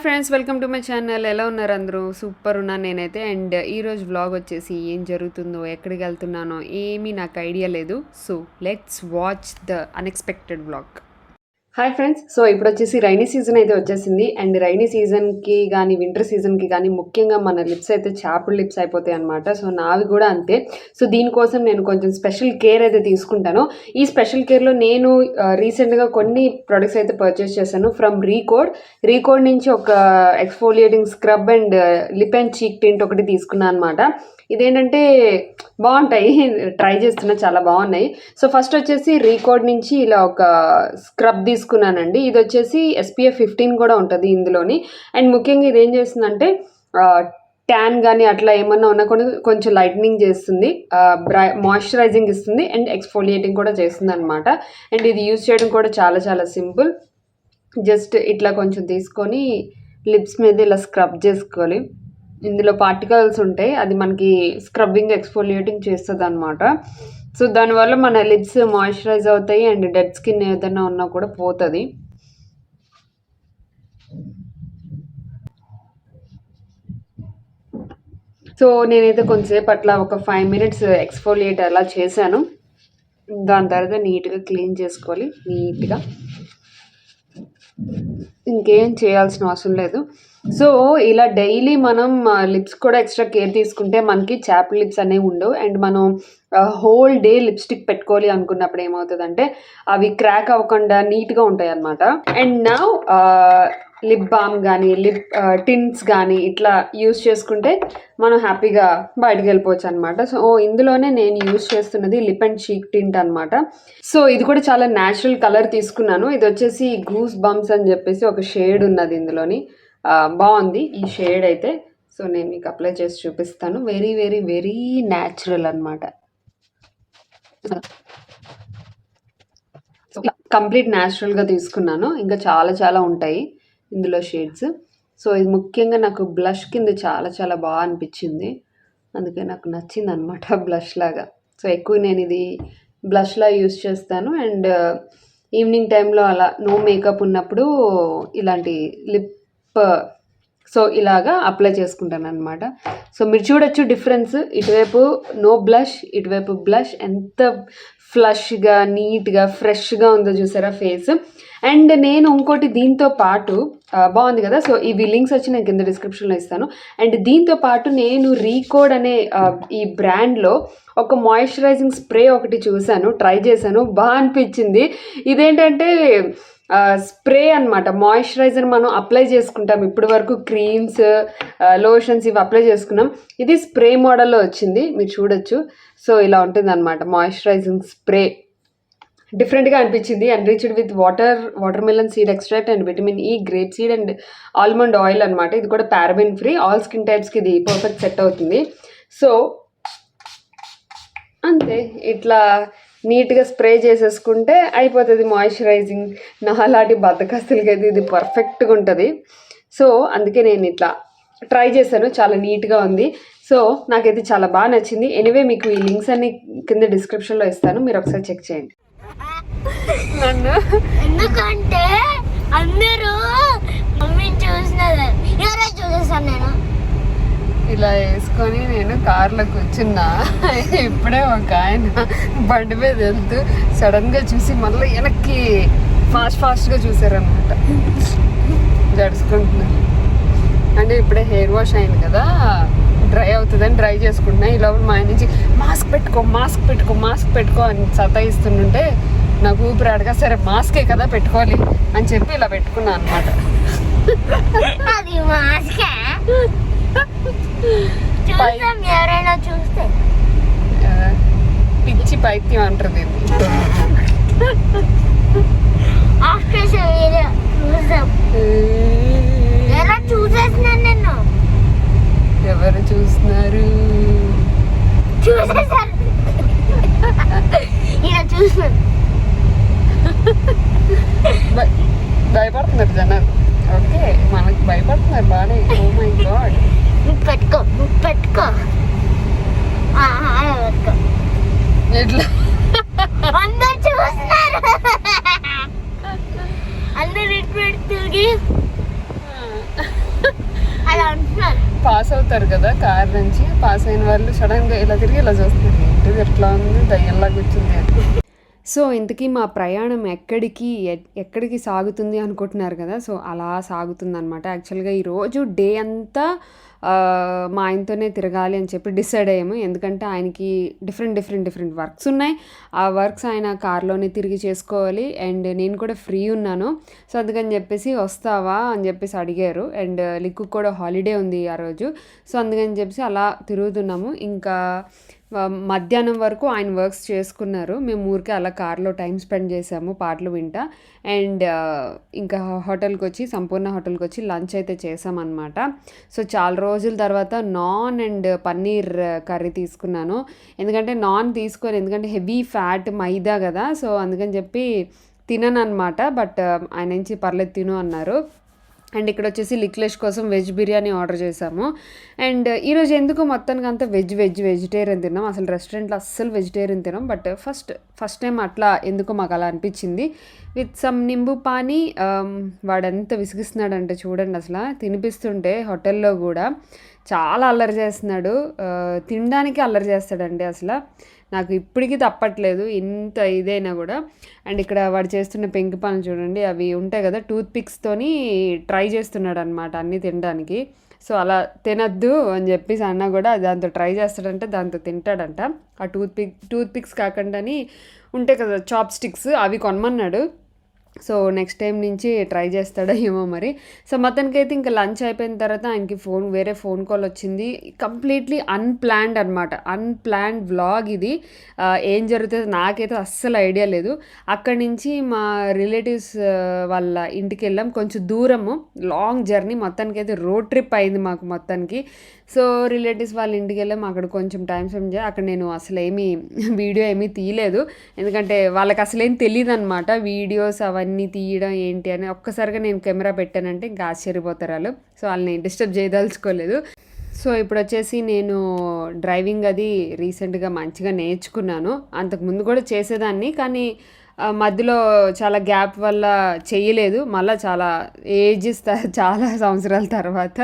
Friends, welcome to my channel. ఎలా ఉన్నారు అందరూ? సూపర్ ఉన్నాను నేనైతే. అండ్ ఈరోజు వ్లాగ్ వచ్చేసి ఏం జరుగుతుందో, ఎక్కడికి వెళ్తున్నానో ఏమీ నాకు ఐడియా లేదు. So let's watch the unexpected vlog. Hi friends. So ఇప్పుడు వచ్చేసి రైనీ సీజన్ అయితే వచ్చేసింది. అండ్ రైనీ సీజన్కి కానీ వింటర్ సీజన్కి కానీ ముఖ్యంగా మన లిప్స్ అయితే చాపుడు లిప్స్ అయిపోతాయి అనమాట. సో నావి కూడా అంతే. సో దీనికోసం నేను కొంచెం స్పెషల్ కేర్ అయితే తీసుకుంటాను. ఈ స్పెషల్ కేర్లో నేను రీసెంట్గా కొన్ని ప్రొడక్ట్స్ అయితే పర్చేస్ చేశాను ఫ్రమ్ రీకోడ్ నుంచి ఒక exfoliating scrub and lip and cheek tint ఒకటి తీసుకున్నాను అనమాట. ఇదేంటంటే బాగుంటాయి, ట్రై చేస్తున్నా, చాలా బాగున్నాయి. సో ఫస్ట్ వచ్చేసి రీకోడ్ నుంచి ఇలా ఒక స్క్రబ్ తీసుకున్నానండి. ఇది వచ్చేసి SPF 15 కూడా ఉంటుంది ఇందులోని. అండ్ ముఖ్యంగా ఇది ఏం చేస్తుందంటే ట్యాన్ కానీ అట్లా ఏమన్నా ఉన్నా కూడా కొంచెం లైట్నింగ్ చేస్తుంది, మాయిశ్చరైజింగ్ ఇస్తుంది అండ్ ఎక్స్ఫోలియేటింగ్ కూడా చేస్తుంది అనమాట. అండ్ ఇది యూజ్ చేయడం కూడా చాలా చాలా సింపుల్. జస్ట్ ఇట్లా కొంచెం తీసుకొని లిప్స్ మీద ఇలా స్క్రబ్ చేసుకోవాలి. ఇందులో పార్టికల్స్ ఉంటాయి, అది మనకి స్క్రబ్బింగ్ ఎక్స్ఫోలియేటింగ్ చేస్తుంది అనమాట. సో దానివల్ల మన లిప్స్ మాయిశ్చరైజ్ అవుతాయి అండ్ డెడ్ స్కిన్ ఏదైనా ఉన్నా కూడా పోతుంది. సో నేనైతే కొంచెంసేపు అట్లా ఒక 5 minutes ఎక్స్ఫోలియేట్ అలా చేశాను. దాని తర్వాత నీట్గా క్లీన్ చేసుకోవాలి. నీట్గా ఇంకేం చేయాల్సిన అవసరం లేదు. సో ఇలా డైలీ మనం లిప్స్ కూడా ఎక్స్ట్రా కేర్ తీసుకుంటే మనకి చాప్డ్ లిప్స్ అనేవి ఉండవు. అండ్ మనం హోల్ డే లిప్స్టిక్ పెట్టుకోవాలి అనుకున్నప్పుడు ఏమవుతుందంటే అవి క్రాక్ అవ్వకుండా నీట్గా ఉంటాయి అన్నమాట. అండ్ నా లిప్ బామ్ కానీ లిప్ టింట్స్ కానీ ఇట్లా యూస్ చేసుకుంటే మనం హ్యాపీగా బయటకు వెళ్ళిపోవచ్చు అనమాట. సో ఇందులోనే నేను యూస్ చేస్తున్నది లిప్ అండ్ చీక్ టింట్ అనమాట. సో ఇది కూడా చాలా న్యాచురల్ కలర్ తీసుకున్నాను. ఇది వచ్చేసి గూస్ బంప్స్ అని చెప్పేసి ఒక షేడ్ ఉన్నది ఇందులోని. బాగుంది ఈ షేడ్ అయితే. సో నేను మీకు అప్లై చేసి చూపిస్తాను. వెరీ వెరీ వెరీ న్యాచురల్ అనమాట. కంప్లీట్ న్యాచురల్గా తీసుకున్నాను. ఇంకా చాలా చాలా ఉంటాయి ఇందులో షేడ్స్. సో ఇది ముఖ్యంగా నాకు బ్లష్ కింద చాలా చాలా బాగా అనిపించింది, అందుకే నాకు నచ్చింది అనమాట బ్లష్ లాగా. సో ఎక్కువ నేను ఇది బ్లష్లా యూస్ చేస్తాను. అండ్ ఈవినింగ్ టైంలో అలా నో మేకప్ ఉన్నప్పుడు ఇలాంటి లిప్ సో ఇలాగా అప్లై చేసుకుంటాను అనమాట. సో మీరు చూడొచ్చు డిఫరెన్స్. ఇటువైపు నో బ్లష్, ఇటువైపు బ్లష్. ఎంత ఫ్లష్గా నీట్గా ఫ్రెష్గా ఉందో చూసారా ఫేస్. అండ్ నేను ఇంకోటి దీంతో పాటు బాగుంది కదా. సో ఈ లింక్స్ వచ్చి నేను కింద డిస్క్రిప్షన్లో ఇస్తాను. అండ్ దీంతో పాటు నేను రీకోడ్ అనే ఈ బ్రాండ్లో ఒక మాయిశ్చరైజింగ్ స్ప్రే ఒకటి చూశాను, ట్రై చేశాను, బాగా అనిపించింది. ఇదేంటంటే స్ప్రే అనమాట. మాయిశ్చరైజర్ మనం అప్లై చేసుకుంటాం, ఇప్పటి వరకు క్రీమ్స్ లోషన్స్ ఇవి అప్లై చేసుకున్నాం. ఇది స్ప్రే మోడల్లో వచ్చింది, మీరు చూడొచ్చు. సో ఇలా ఉంటుంది అనమాట మాయిశ్చరైజింగ్ స్ప్రే. డిఫరెంట్గా అనిపించింది. Enriched with water melon seed extract and vitamin E, grape seed and almond oil అనమాట. ఇది కూడా పారాబెన్ ఫ్రీ. ఆల్ స్కిన్ టైప్స్కి ఇది పర్ఫెక్ట్ సెట్ అవుతుంది. సో అంతే, ఇట్లా నీట్గా స్ప్రే చేసేసుకుంటే అయిపోతుంది మాయిశ్చరైజింగ్. నాలాంటి బద్దకస్తులకి అయితే ఇది పర్ఫెక్ట్గా ఉంటుంది. సో అందుకే నేను ఇట్లా ట్రై చేశాను, చాలా నీట్గా ఉంది. సో నాకైతే చాలా బాగా నచ్చింది. ఎనీవే మీకు ఈ లింక్స్ అన్ని కింద డిస్క్రిప్షన్లో ఇస్తాను, మీరు ఒకసారి చెక్ చేయండి. నన్ను ఎందుకంటే అందరూ చూసేసాను నేను ఇలా వేసుకొని నేను కార్లో కూర్చున్నా. ఇప్పుడే ఒక ఆయన బండి మీద వెళ్తూ సడన్గా చూసి మళ్ళీ వెనక్కి ఫాస్ట్గా చూసారనమాట. జడుచుకుంటున్నాను అంటే ఇప్పుడే హెయిర్ వాష్ అయింది కదా, డ్రై అవుతుందని డ్రై చేసుకుంటున్నా. ఈ లోపల మా ఆయన నుంచి మాస్క్ పెట్టుకో అని సతాయిస్తుంటే నాకు ఊపిరి అడగా, సరే మాస్కే కదా పెట్టుకోవాలి అని చెప్పి ఇలా పెట్టుకున్నా అనమాట. ఎవరైనా చూస్తే పిచ్చి పైత్యం అంటారు. చూసేస్తున్నాను నేను. ఎవరు చూస్తున్నారు? చూసేసాను, ఇలా చూస్తున్నాను. భయపడుతున్నారు జనాలు. ఓకే, మనకు భయపడుతున్నారు బాగానే. Oh my God. పెట్టుకో ఎట్లా అందరు చూస్తున్నారు, అందరు ఇటు తిరిగి అవుతారు కదా కార్ నుంచి, పాస్ అయిన వాళ్ళు సడన్గా ఇలా తిరిగి ఇలా చూస్తారు, ఏంటిది ఎట్లా ఉంది దయ్యంలా కూర్చుంది అని. సో ఇంతకీ మా ప్రయాణం ఎక్కడికి సాగుతుంది అనుకుంటున్నారు కదా, సో అలా సాగుతుందనమాట. యాక్చువల్గా ఈరోజు డే అంతా మా ఆయనతోనే తిరగాలి అని చెప్పి డిసైడ్ అయ్యాము. ఎందుకంటే ఆయనకి డిఫరెంట్ వర్క్స్ ఉన్నాయి. ఆ వర్క్స్ ఆయన కార్లోనే తిరిగి చేసుకోవాలి. అండ్ నేను కూడా ఫ్రీ ఉన్నాను. సో అందుకని చెప్పేసి వస్తావా అని చెప్పేసి అడిగారు. అండ్ లిక్కు కూడా హాలిడే ఉంది ఆ రోజు. సో అందుకని చెప్పేసి అలా తిరుగుతున్నాము. ఇంకా మధ్యాహ్నం వరకు ఆయన వర్క్స్ చేసుకున్నారు. మేము ఊరికే అలా కార్లో టైం స్పెండ్ చేసాము పాటలు వింటా. అండ్ ఇంకా హోటల్కి వచ్చి సంపూర్ణ హోటల్కి వచ్చి లంచ్ అయితే చేసామన్నమాట. సో చాలా రోజుల తర్వాత నాన్ అండ్ పన్నీర్ కర్రీ తీసుకున్నాను. ఎందుకంటే నాన్ తీసుకోను, ఎందుకంటే హెవీ ఫ్యాట్ మైదా కదా, సో అందుకని చెప్పి తినను అనమాట. బట్ ఆయన నుంచి పర్లేదు తిను అన్నారు. అండ్ ఇక్కడ వచ్చేసి లిక్లేష్ కోసం వెజ్ బిర్యానీ ఆర్డర్ చేసాము. అండ్ ఈరోజు ఎందుకు మొత్తానికి అంతా వెజిటేరియన్ తిన్నాం. అసలు రెస్టారెంట్లో అస్సలు వెజిటేరియన్ తిన్నాం. బట్ ఫస్ట్ టైం అట్లా ఎందుకో మాకు అలా అనిపించింది. With some nimbu pani. వాడంతా విసిగిస్తున్నాడంటే చూడండి, అసలు తినిపిస్తుంటే హోటల్లో కూడా చాలా అల్లరి చేస్తున్నాడు. తినడానికి అల్లరి చేస్తాడండి. అసలు నాకు ఇప్పటికీ తప్పట్లేదు ఇంత ఇదైనా కూడా. అండ్ ఇక్కడ వాడు చేస్తున్న పెంకి పనులు చూడండి, అవి ఉంటాయి కదా టూత్ పిక్స్తోని ట్రై చేస్తున్నాడు అనమాట అన్నీ తినడానికి. సో అలా తినద్దు అని చెప్పేసి అన్న కూడా దాంతో ట్రై చేస్తాడంటే, దాంతో తింటాడంట. ఆ టూత్ పిక్స్ కాకుండా ఉంటాయి కదా చాప్ స్టిక్స్, అవి కొనమన్నాడు. సో నెక్స్ట్ టైం నుంచి ట్రై చేస్తాడో ఏమో మరి. సో మొత్తానికి అయితే ఇంకా లంచ్ అయిపోయిన తర్వాత ఆయనకి వేరే ఫోన్ కాల్ వచ్చింది. కంప్లీట్లీ అన్ప్లాన్డ్ అనమాట, అన్ప్లాన్డ్ వ్లాగ్ ఇది. ఏం జరుగుతుందో నాకైతే అస్సలు ఐడియా లేదు. అక్కడి నుంచి మా రిలేటివ్స్ వాళ్ళ ఇంటికి వెళ్ళాం. కొంచెం దూరము, లాంగ్ జర్నీ. మొత్తానికి అయితే రోడ్ ట్రిప్ అయింది మాకు మొత్తానికి. సో రిలేటివ్స్ వాళ్ళ ఇంటికి వెళ్ళాం. అక్కడ కొంచెం టైం స్పెండ్ చేయాలి. అక్కడ నేను అసలు వీడియో ఏమీ తీయలేదు, ఎందుకంటే వాళ్ళకి అసలేం తెలియదు అనమాట వీడియోస్ అవన్నీ తీయడం ఏంటి అని. ఒక్కసారిగా నేను కెమెరా పెట్టానంటే ఇంకా ఆశ్చర్యపోతారు వాళ్ళు. సో వాళ్ళని డిస్టర్బ్ చేయదలుచుకోలేదు. సో ఇప్పుడు వచ్చేసి నేను డ్రైవింగ్ అది రీసెంట్గా మంచిగా నేర్చుకున్నాను. అంతకుముందు కూడా చేసేదాన్ని, కానీ మధ్యలో చాలా గ్యాప్ వల్ల చేయలేదు. మళ్ళీ చాలా సంవత్సరాల తర్వాత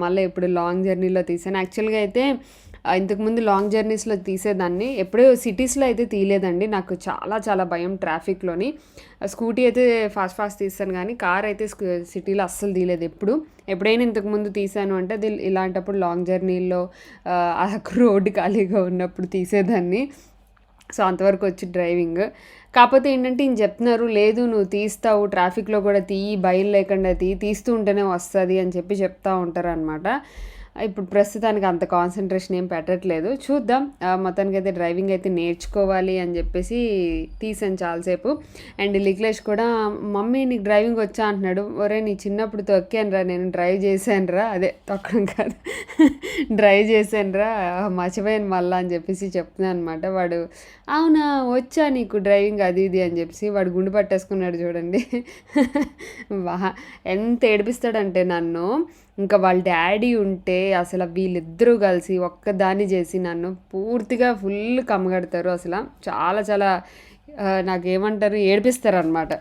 మళ్ళీ ఇప్పుడు లాంగ్ జర్నీలో తీసాను. యాక్చువల్గా అయితే ఇంతకుముందు లాంగ్ జర్నీస్లో తీసేదాన్ని, ఎప్పుడూ సిటీస్లో అయితే తీయలేదండి. నాకు చాలా భయం ట్రాఫిక్లోని. స్కూటీ అయితే ఫాస్ట్ తీస్తాను, కానీ కార్ అయితే సిటీలో అస్సలు తీయలేదు. ఎప్పుడైనా ఇంతకుముందు తీసాను అంటే అది ఇలాంటప్పుడు లాంగ్ జర్నీల్లో రోడ్డు ఖాళీగా ఉన్నప్పుడు తీసేదాన్ని. సో అంతవరకు వచ్చి డ్రైవింగ్. కాకపోతే ఏంటంటే ఈయన చెప్తున్నారు, లేదు నువ్వు తీస్తావు ట్రాఫిక్లో కూడా భయం లేకుండా తీస్తూ ఉంటేనే వస్తుంది అని చెప్తా ఉంటారు అనమాట. ఇప్పుడు ప్రస్తుతానికి అంత కాన్సన్ట్రేషన్ ఏం పెట్టట్లేదు. చూద్దాం. మొత్తానికి అయితే డ్రైవింగ్ అయితే నేర్చుకోవాలి అని చెప్పేసి తీసాను చాలాసేపు. అండ్ లిక్లేష్ కూడా మమ్మీ నీకు డ్రైవింగ్ వచ్చా అంటున్నాడు. ఒరే నీ చిన్నప్పుడు తొక్కానురా, నేను డ్రైవ్ చేశానురా, అదే తొక్కడం కాదు డ్రైవ్ చేశానురా, మర్చిపోయాను మళ్ళా అని చెప్పేసి చెప్తున్నాను అనమాట. వాడు అవునా వచ్చా నీకు డ్రైవింగ్ అది ఇది అని చెప్పేసి వాడు గుండు పట్టేసుకున్నాడు చూడండి. ఎంత ఏడిపిస్తాడంటే నన్ను. ఇంకా వాళ్ళ డాడీ ఉంటే అసలు వీళ్ళిద్దరూ కలిసి ఒక్కదాన్ని చేసి నన్ను పూర్తిగా ఫుల్ కమ్మగడతారు. అసలు చాలా నాకేమంటారు ఏడిపిస్తారు అనమాట.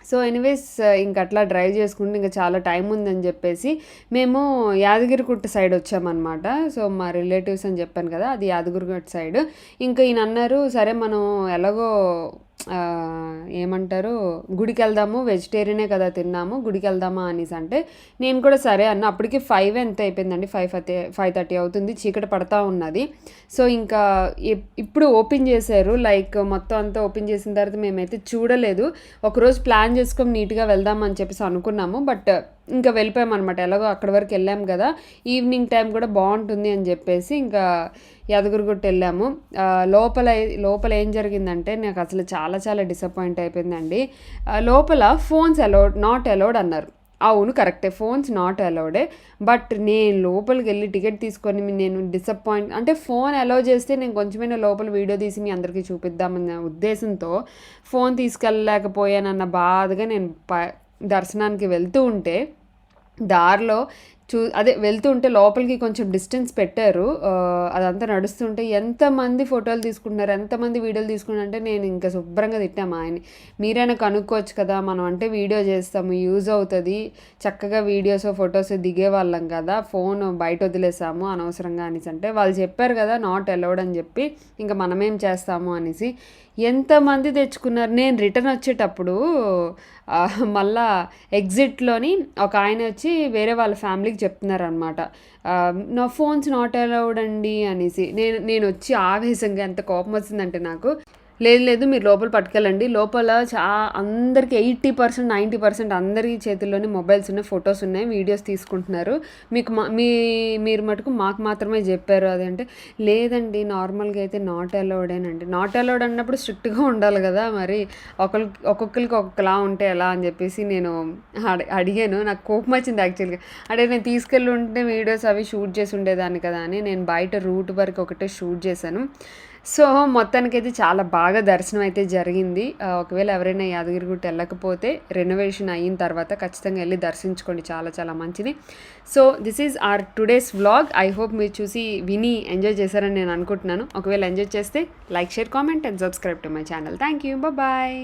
సో ఎనీవేస్ ఇంక అట్లా డ్రైవ్ చేసుకుంటే ఇంకా చాలా టైం ఉందని చెప్పేసి మేము యాదగిరిగుట్ట సైడ్ వచ్చామన్నమాట. సో మా రిలేటివ్స్ అని చెప్పాను కదా, అది యాదగిరిగుట్ట సైడ్. ఇంకా ఈయన అన్నారు, సరే మనం ఎలాగో ఏమంటారు గుడికి వెళ్దాము, వెజిటేరియనే కదా తిన్నాము, గుడికి వెళ్దామా అనేసి అంటే నేను కూడా సరే అన్న. అప్పటికి 5 ఎంత అయిపోయిందండి, 5:30 అవుతుంది, చీకటి పడతా ఉన్నది. సో ఇంకా ఇప్పుడు ఓపెన్ చేశారు, లైక్ మొత్తం అంతా ఓపెన్ చేసిన తర్వాత మేమైతే చూడలేదు. ఒకరోజు ప్లాన్ చేసుకొని నీట్గా వెళ్దామని చెప్పేసి అనుకున్నాము. బట్ ఇంకా వెళ్ళిపోయామన్నమాట. ఎలాగో అక్కడి వరకు వెళ్ళాం కదా, ఈవినింగ్ టైం కూడా బాగుంటుంది అని చెప్పేసి ఇంకా యాదగిరిగుట్ట వెళ్ళాము. లోపల ఏం జరిగిందంటే నాకు అసలు చాలా డిసప్పాయింట్ అయిపోయిందండి. లోపల ఫోన్స్ నాట్ అలౌడ్ అన్నారు. అవును కరెక్టే, ఫోన్స్ నాట్ అలౌడే. బట్ నేను లోపలికి వెళ్ళి టికెట్ తీసుకొని నేను డిసప్పాయింట్, అంటే ఫోన్ అలౌ చేస్తే నేను కొంచెమైనా లోపల వీడియో తీసి మీ అందరికీ చూపిద్దామన్న ఉద్దేశంతో ఫోన్ తీసుకెళ్ళలేకపోయానన్న బాధగా నేను దర్శనానికి వెళ్తూ ఉంటే దారిలో అదే వెళ్తుంటే లోపలికి కొంచెం డిస్టెన్స్ పెట్టారు. అదంతా నడుస్తుంటే ఎంతమంది ఫోటోలు తీసుకుంటున్నారు, ఎంతమంది వీడియోలు తీసుకుంటున్నారు అంటే నేను ఇంకా శుభ్రంగా తిట్టాము మా ఆయన్ని. మీరైనా కనుక్కోవచ్చు కదా, మనం అంటే వీడియో చేస్తాము, యూజ్ అవుతుంది, చక్కగా వీడియోస్ ఫొటోస్ దిగేవాళ్ళం కదా, ఫోన్ బయట వదిలేసాము అనవసరంగా అనేసి. అంటే వాళ్ళు చెప్పారు కదా నాట్ అలౌడ్ అని చెప్పి, ఇంకా మనమేం చేస్తాము అనేసి ఎంతమంది తెచ్చుకున్నారు. నేను రిటర్న్ వచ్చేటప్పుడు మళ్ళా ఎగ్జిట్లోని ఒక ఆయన వచ్చి వేరే వాళ్ళ ఫ్యామిలీకి చెప్తున్నారనమాట, నా ఫోన్స్ నాట్ అలౌడ్ అండి అనేసి. నేను వచ్చి ఆవేశంగా ఎంత కోపం వచ్చిందంటే నాకు, లేదు మీరు లోపల పట్టుకెళ్ళండి, లోపల అందరికీ 80% 90% అందరి చేతుల్లోనే మొబైల్స్ ఉన్నాయి, ఫొటోస్ ఉన్నాయి, వీడియోస్ తీసుకుంటున్నారు, మీకు మీరు మటుకు మాకు మాత్రమే చెప్పారు అదంటే. లేదండి నార్మల్గా అయితే నాట్ అలౌడేనండి. నాట్ అలౌడ్ అన్నప్పుడు స్ట్రిక్ట్గా ఉండాలి కదా, మరి ఒక్కొక్కరికి ఒక్కొక్కలా ఉంటే ఎలా అని చెప్పేసి నేను అడిగాను. నాకు కోపం వచ్చింది యాక్చువల్గా. అంటే నేను తీసుకెళ్ళి ఉంటే వీడియోస్ అవి షూట్ చేసి ఉండేదాన్ని కదా అని నేను బయట రూట్ వరకు ఒకటే షూట్ చేశాను. సో మొత్తానికైతే చాలా బాగా దర్శనం అయితే జరిగింది. ఒకవేళ ఎవరైనా యాదగిరిగుట్ట వెళ్ళకపోతే రెనోవేషన్ అయిన తర్వాత ఖచ్చితంగా వెళ్ళి దర్శించుకోండి, చాలా చాలా మంచిది. So this is our today's vlog. I hope మీరు చూసి విని ఎంజాయ్ చేశారని నేను అనుకుంటున్నాను. ఒకవేళ ఎంజాయ్ చేస్తే like, share, comment and subscribe to my channel. Thank you, bye.